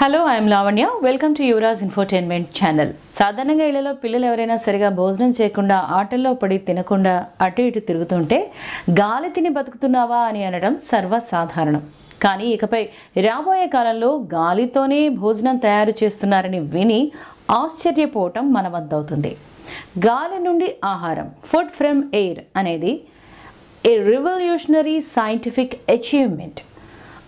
Hello I'm Lavanya welcome to Yuvraj infotainment channel. సాధారణంగా ఇళ్లలో పిల్లలు ఎవరైనా సరిగా భోజనం చేయకుండా ఆటల్లో పడి తినకుండా అటు ఇటు తిరుగుతుంటే గాలి తిని బతుకుతున్నావా అని అనడం సర్వసాధారణం. కానీ ఇకపై రాబోయే కాలంలో గాలితోనే భోజనం తయారు చేస్తున్నారని విని ఆశ్చర్యపోవటం మన వద్దవుతుంది. గాలి నుండి ఆహారం, ఫుడ్ ఫ్రమ్ ఎయిర్ అనేది ఏ రివల్యూషనరీ సైంటిఫిక్ అచీవ్మెంట్,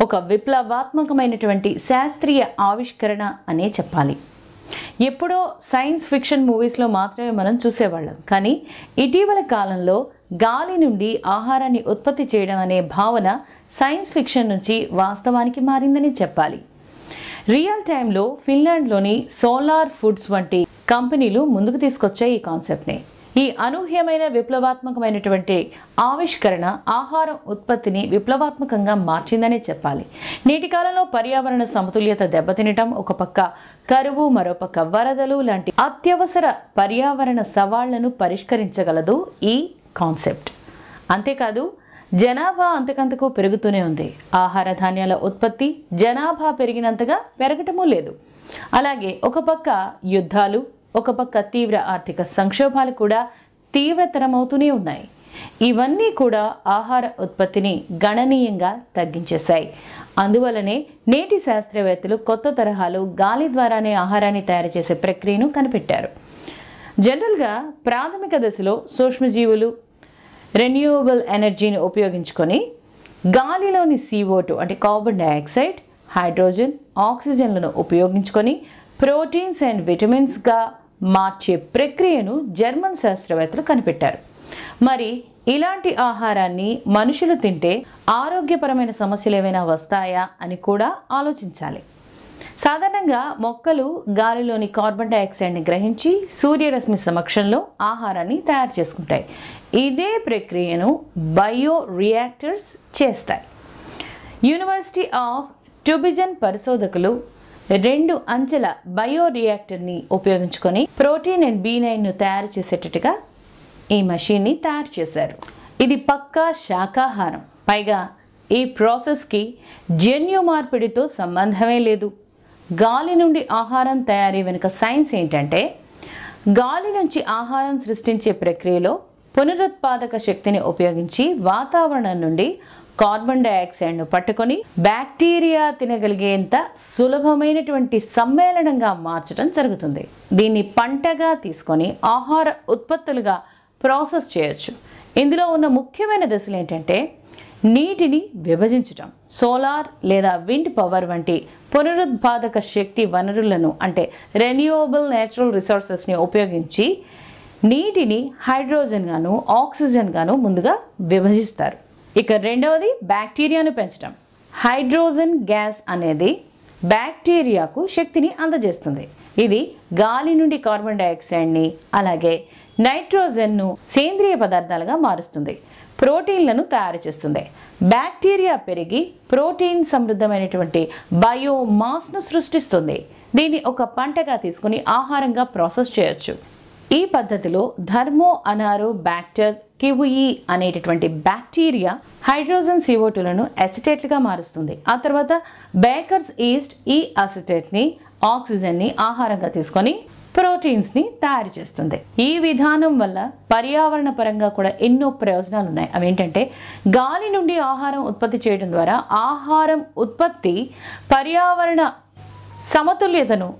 ఒక విప్లవాత్మకమైనటువంటి శాస్త్రీయ ఆవిష్కరణ అనే చెప్పాలి. ఎప్పుడో సైన్స్ ఫిక్షన్ మూవీస్లో మాత్రమే మనం చూసేవాళ్ళం. కానీ ఇటీవల కాలంలో గాలి నుండి ఆహారాన్ని ఉత్పత్తి చేయడం అనే భావన సైన్స్ ఫిక్షన్ నుంచి వాస్తవానికి మారిందని చెప్పాలి. రియల్ టైంలో ఫిన్లాండ్లోని సోలార్ ఫుడ్స్ వంటి కంపెనీలు ముందుకు తీసుకొచ్చాయి ఈ కాన్సెప్ట్ని. ఈ అనూహ్యమైన విప్లవాత్మకమైనటువంటి ఆవిష్కరణ ఆహారం ఉత్పత్తిని విప్లవాత్మకంగా మార్చిందనే చెప్పాలి. నేటి కాలంలో పర్యావరణ సమతుల్యత దెబ్బతినటం, ఒక పక్క కరువు, మరోపక్క వరదలు లాంటి అత్యవసర పర్యావరణ సవాళ్లను పరిష్కరించగలదు ఈ కాన్సెప్ట్. అంతేకాదు జనాభా అంతకంతకు పెరుగుతూనే ఉంది. ఆహార ధాన్యాల ఉత్పత్తి జనాభా పెరిగినంతగా పెరగటమూ లేదు. అలాగే ఒక పక్క యుద్ధాలు, ఒక పక్క తీవ్ర ఆర్థిక సంక్షోభాలు కూడా తీవ్రతరమవుతూనే ఉన్నాయి. ఇవన్నీ కూడా ఆహార ఉత్పత్తిని గణనీయంగా తగ్గించేశాయి. అందువలనే నేటి శాస్త్రవేత్తలు కొత్త తరహాలో గాలి ద్వారానే ఆహారాన్ని తయారు చేసే ప్రక్రియను కనిపెట్టారు. జనరల్గా ప్రాథమిక దశలో సూక్ష్మజీవులు రెన్యూవబుల్ ఎనర్జీని ఉపయోగించుకొని గాలిలోని CO2 అంటే కార్బన్ డైఆక్సైడ్, హైడ్రోజన్, ఆక్సిజన్లను ఉపయోగించుకొని ప్రోటీన్స్ అండ్ విటమిన్స్గా మార్చే ప్రక్రియను జర్మన్ శాస్త్రవేత్తలు కనిపెట్టారు. మరి ఇలాంటి ఆహారాన్ని మనుషులు తింటే ఆరోగ్యపరమైన సమస్యలు ఏమైనా వస్తాయా అని కూడా ఆలోచించాలి. సాధారణంగా మొక్కలు గాలిలోని కార్బన్ డైఆక్సైడ్ని గ్రహించి సూర్యరశ్మి సమక్షంలో ఆహారాన్ని తయారు చేసుకుంటాయి. ఇదే ప్రక్రియను బయో రియాక్టర్స్ చేస్తాయి. యూనివర్సిటీ ఆఫ్ ట్యూబిజన్ పరిశోధకులు 2 అంచెల బయో రియాక్టర్ని ఉపయోగించుకొని ప్రోటీన్ అండ్ B9ను తయారు చేసేటట్టుగా ఈ మషీన్ని తయారు చేశారు. ఇది పక్కా శాకాహారం. పైగా ఈ ప్రాసెస్కి జన్యు మార్పిడితో సంబంధమే లేదు. గాలి నుండి ఆహారం తయారీ వెనుక సైన్స్ ఏంటంటే, గాలి నుంచి ఆహారం సృష్టించే ప్రక్రియలో పునరుత్పాదక శక్తిని ఉపయోగించి వాతావరణం నుండి కార్బన్ డైఆక్సైడ్ను పట్టుకొని బ్యాక్టీరియా తినగలిగేంత సులభమైనటువంటి సమ్మేళనంగా మార్చడం జరుగుతుంది. దీన్ని పంటగా తీసుకొని ఆహార ఉత్పత్తులుగా ప్రాసెస్ చేయొచ్చు. ఇందులో ఉన్న ముఖ్యమైన దశలు ఏంటంటే, నీటిని విభజించటం, సోలార్ లేదా విండ్ పవర్ వంటి పునరుత్పాదక శక్తి వనరులను అంటే రెన్యూవబుల్ నేచురల్ రిసోర్సెస్ని ఉపయోగించి నీటిని హైడ్రోజన్ గాను ఆక్సిజన్ గాను ముందుగా విభజిస్తారు. ఇక రెండవది బ్యాక్టీరియాను పెంచడం. హైడ్రోజన్ గ్యాస్ అనేది బ్యాక్టీరియాకు శక్తిని అందజేస్తుంది. ఇది గాలి నుండి కార్బన్ డైఆక్సైడ్ని అలాగే నైట్రోజన్ను సేంద్రియ పదార్థాలుగా మారుస్తుంది. ప్రోటీన్లను తయారు చేస్తుంది. బ్యాక్టీరియా పెరిగి ప్రోటీన్ సమృద్ధమైనటువంటి బయోమాస్ను సృష్టిస్తుంది. దీన్ని ఒక పంటగా తీసుకుని ఆహారంగా ప్రాసెస్ చేయొచ్చు. ఈ పద్ధతిలో థర్మో అనారో బ్యాక్టర్ కివుయి అనేటటువంటి బ్యాక్టీరియా హైడ్రోజన్ CO2లను అసిటేట్లుగా మారుస్తుంది. ఆ తర్వాత బేకర్స్ ఈస్ట్ ఈ అసిటేట్ని ఆక్సిజన్ని ఆహారంగా తీసుకొని ప్రోటీన్స్ని తయారు చేస్తుంది. ఈ విధానం వల్ల పర్యావరణ పరంగా కూడా ఎన్నో ప్రయోజనాలు ఉన్నాయి. అవేంటంటే, గాలి నుండి ఆహారం ఉత్పత్తి చేయడం ద్వారా ఆహారం ఉత్పత్తి పర్యావరణ సమతుల్యతను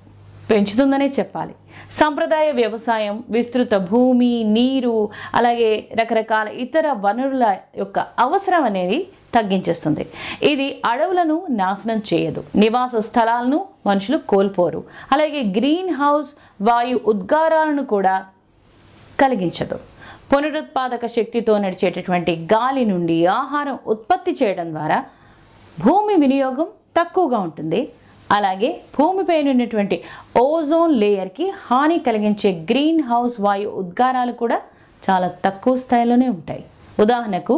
పెంచుతుందనే చెప్పాలి. సాంప్రదాయ వ్యవసాయం విస్తృత భూమి, నీరు అలాగే రకరకాల ఇతర వనరుల యొక్క అవసరం అనేది తగ్గించేస్తుంది. ఇది అడవులను నాశనం చేయదు, నివాస స్థలాలను మనుషులు కోల్పోరు, అలాగే గ్రీన్ హౌస్ వాయు ఉద్గారాలను కూడా కలిగించదు. పునరుత్పాదక శక్తితో నడిచేటటువంటి గాలి నుండి ఆహారం ఉత్పత్తి చేయడం ద్వారా భూమి వినియోగం తక్కువగా ఉంటుంది. అలాగే భూమిపై ఉన్నటువంటి ఓజోన్ లేయర్కి హాని కలిగించే గ్రీన్ హౌస్ వాయు ఉద్గారాలు కూడా చాలా తక్కువ స్థాయిలోనే ఉంటాయి. ఉదాహరణకు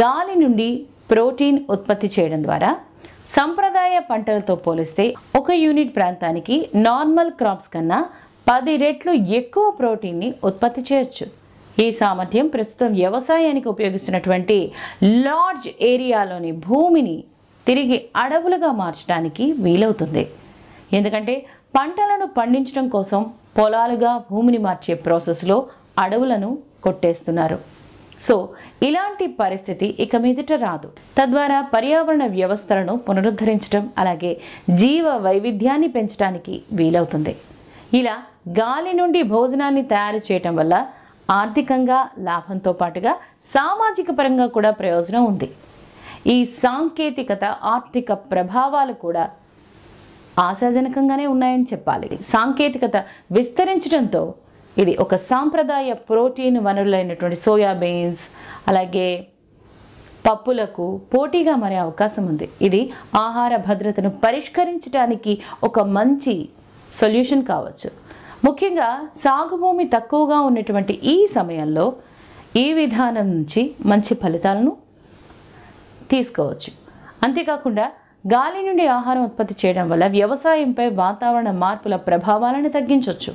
గాలి నుండి ప్రోటీన్ ఉత్పత్తి చేయడం ద్వారా సంప్రదాయ పంటలతో పోలిస్తే 1 యూనిట్ ప్రాంతానికి నార్మల్ క్రాప్స్ కన్నా 10 రెట్లు ఎక్కువ ప్రోటీన్ని ఉత్పత్తి చేయొచ్చు. ఈ సామర్థ్యం ప్రస్తుతం వ్యవసాయానికి ఉపయోగిస్తున్నటువంటి లార్జ్ ఏరియాలోని భూమిని తిరిగి అడవులుగా మార్చడానికి వీలవుతుంది. ఎందుకంటే పంటలను పండించడం కోసం పొలాలుగా భూమిని మార్చే ప్రాసెస్లో అడవులను కొట్టేస్తున్నారు. సో ఇలాంటి పరిస్థితి ఇక మీదట రాదు. తద్వారా పర్యావరణ వ్యవస్థలను పునరుద్ధరించడం, అలాగే జీవ వైవిధ్యాన్ని పెంచడానికి వీలవుతుంది. ఇలా గాలి నుండి భోజనాన్ని తయారు చేయటం వల్ల ఆర్థికంగా లాభంతో పాటుగా సామాజిక పరంగా కూడా ప్రయోజనం ఉంది. ఈ సాంకేతికత ఆర్థిక ప్రభావాలు కూడా ఆశాజనకంగానే ఉన్నాయని చెప్పాలి. సాంకేతికత విస్తరించడంతో ఇది ఒక సాంప్రదాయ ప్రోటీన్ వనరులైనటువంటి సోయాబీన్స్, అలాగే పప్పులకు పోటీగా మారే అవకాశం ఉంది. ఇది ఆహార భద్రతను పరిష్కరించడానికి ఒక మంచి సొల్యూషన్ కావచ్చు. ముఖ్యంగా సాగు భూమి తక్కువగా ఉన్నటువంటి ఈ సమయంలో ఈ విధానం నుంచి మంచి ఫలితాలను తీసుకోవచ్చు. అంతేకాకుండా గాలి నుండి ఆహారం ఉత్పత్తి చేయడం వల్ల వ్యవసాయంపై వాతావరణ మార్పుల ప్రభావాలను తగ్గించవచ్చు.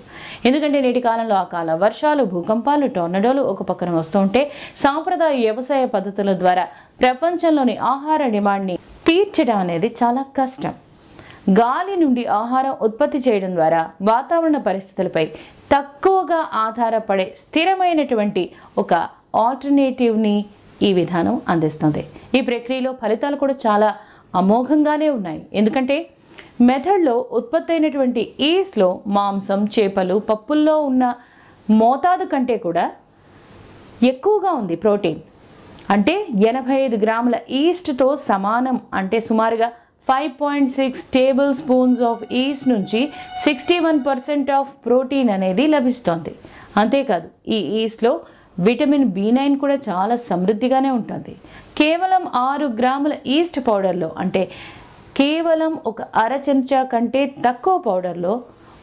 ఎందుకంటే నేటి కాలంలో అకాల వర్షాలు, భూకంపాలు, టోర్నడోలు ఒక పక్కన వస్తూ ఉంటే సాంప్రదాయ వ్యవసాయ పద్ధతుల ద్వారా ప్రపంచంలోని ఆహార డిమాండ్ని తీర్చడం అనేది చాలా కష్టం. గాలి నుండి ఆహారం ఉత్పత్తి చేయడం ద్వారా వాతావరణ పరిస్థితులపై తక్కువగా ఆధారపడే స్థిరమైనటువంటి ఒక ఆల్టర్నేటివ్ని ఈ విధానం అందిస్తుంది. ఈ ప్రక్రియలో ఫలితాలు కూడా చాలా అమోఘంగానే ఉన్నాయి. ఎందుకంటే మెథడ్లో ఉత్పత్తి అయినటువంటి ఈస్ట్లో మాంసం, చేపలు, పప్పుల్లో ఉన్న మోతాదు కంటే కూడా ఎక్కువగా ఉంది ప్రోటీన్. అంటే 85 గ్రాముల ఈస్ట్తో సమానం. అంటే సుమారుగా 5.6 టేబుల్ స్పూన్స్ ఆఫ్ ఈస్ట్ నుంచి 61% ఆఫ్ ప్రోటీన్ అనేది లభిస్తోంది. అంతేకాదు ఈ ఈస్ట్లో విటమిన్ B9 కూడా చాలా సమృద్ధిగానే ఉంటుంది. కేవలం 6 గ్రాముల ఈస్ట్ పౌడర్లో, అంటే కేవలం ఒక అర చెంచా కంటే తక్కువ పౌడర్లో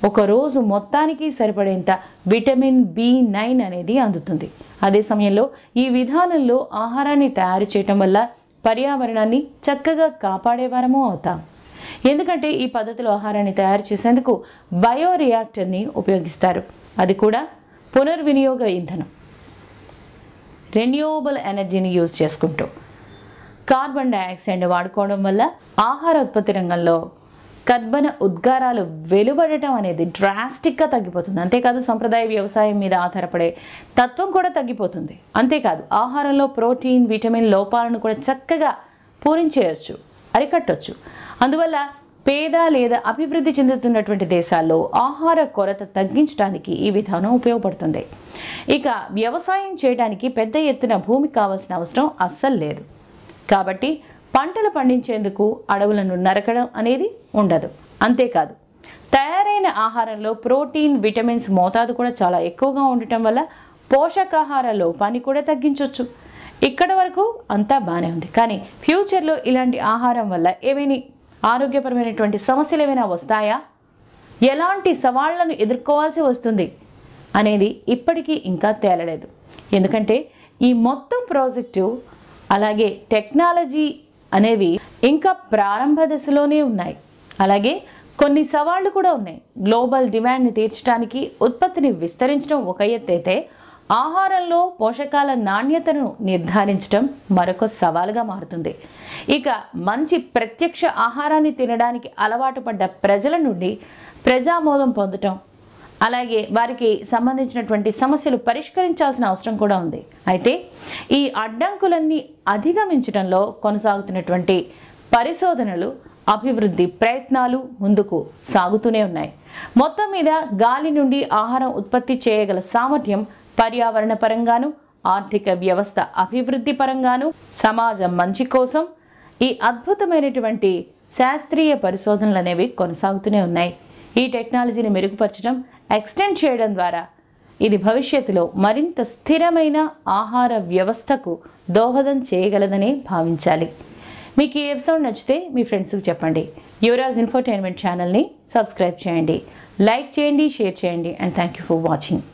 ఒక రోజు మొత్తానికి సరిపడేంత విటమిన్ B9 అనేది అందుతుంది. అదే సమయంలో ఈ విధానంలో ఆహారాన్ని తయారు చేయటం వల్ల పర్యావరణాన్ని చక్కగా కాపాడేవారము అవుతాం. ఎందుకంటే ఈ పద్ధతిలో ఆహారాన్ని తయారు చేసేందుకు బయోరియాక్టర్ని ఉపయోగిస్తారు. అది కూడా పునర్వినియోగ ఇంధనం, రెన్యూవబుల్ ఎనర్జీని యూజ్ చేసుకుంటూ. కార్బన్ డయాక్సైడ్ని వాడుకోవడం వల్ల ఆహార ఉత్పత్తి రంగంలో కర్బన ఉద్గారాలు వెలువడటం అనేది డ్రాస్టిక్గా తగ్గిపోతుంది. అంతేకాదు సంప్రదాయ వ్యవసాయం మీద ఆధారపడే తత్వం కూడా తగ్గిపోతుంది. అంతేకాదు ఆహారంలో ప్రోటీన్, విటమిన్ లోపాలను కూడా చక్కగా పూరించేయచ్చు, అరికట్టొచ్చు. అందువల్ల పేద లేదా అభివృద్ధి చెందుతున్నటువంటి దేశాల్లో ఆహార కొరత తగ్గించడానికి ఈ విధానం ఉపయోగపడుతుంది. ఇక వ్యవసాయం చేయడానికి పెద్ద ఎత్తున భూమి కావాల్సిన అవసరం అస్సలు లేదు. కాబట్టి పంటలు పండించేందుకు అడవులను నరకడం అనేది ఉండదు. అంతేకాదు తయారైన ఆహారంలో ప్రోటీన్, విటమిన్స్ మోతాదు కూడా చాలా ఎక్కువగా ఉండటం వల్ల పోషకాహార లోపాన్ని కూడా తగ్గించవచ్చు. ఇక్కడ వరకు అంతా బాగానే ఉంది. కానీ ఫ్యూచర్లో ఇలాంటి ఆహారం వల్ల ఏమైనా ఆరోగ్యపరమైనటువంటి సమస్యలు ఏమైనా వస్తాయా, ఎలాంటి సవాళ్లను ఎదుర్కోవాల్సి వస్తుంది అనేది ఇప్పటికీ ఇంకా తేలలేదు. ఎందుకంటే ఈ మొత్తం ప్రాజెక్టు అలాగే టెక్నాలజీ అనేవి ఇంకా ప్రారంభ దశలోనే ఉన్నాయి. అలాగే కొన్ని సవాళ్లు కూడా ఉన్నాయి. గ్లోబల్ డిమాండ్ని తీర్చడానికి ఉత్పత్తిని విస్తరించడం ఒక ఎత్తైతే, ఆహారంలో పోషకాల నాణ్యతను నిర్ధారించడం మరొక సవాలుగా మారుతుంది. ఇక మంచి ప్రత్యక్ష ఆహారాన్ని తినడానికి అలవాటు పడ్డ ప్రజల నుండి ప్రజామోదం పొందటం, అలాగే వారికి సంబంధించినటువంటి సమస్యలు పరిష్కరించాల్సిన అవసరం కూడా ఉంది. అయితే ఈ అడ్డంకులన్నీ అధిగమించడంలో కొనసాగుతున్నటువంటి పరిశోధనలు, అభివృద్ధి ప్రయత్నాలు ముందుకు సాగుతూనే ఉన్నాయి. మొత్తం మీద గాలి నుండి ఆహారం ఉత్పత్తి చేయగల సామర్థ్యం పర్యావరణ పరంగాను, ఆర్థిక వ్యవస్థ అభివృద్ధి పరంగాను, సమాజం మంచి కోసం ఈ అద్భుతమైనటువంటి శాస్త్రీయ పరిశోధనలు అనేవి కొనసాగుతూనే ఉన్నాయి. ఈ టెక్నాలజీని మెరుగుపరచడం, ఎక్స్టెండ్ చేయడం ద్వారా ఇది భవిష్యత్తులో మరింత స్థిరమైన ఆహార వ్యవస్థకు దోహదం చేయగలదని భావించాలి. మీకు ఈ ఎపిసోడ్ నచ్చితే మీ ఫ్రెండ్స్కి చెప్పండి. యువరాజ్ ఇన్ఫోటైన్మెంట్ ఛానల్ని సబ్స్క్రైబ్ చేయండి, లైక్ చేయండి, షేర్ చేయండి. And thank you for watching.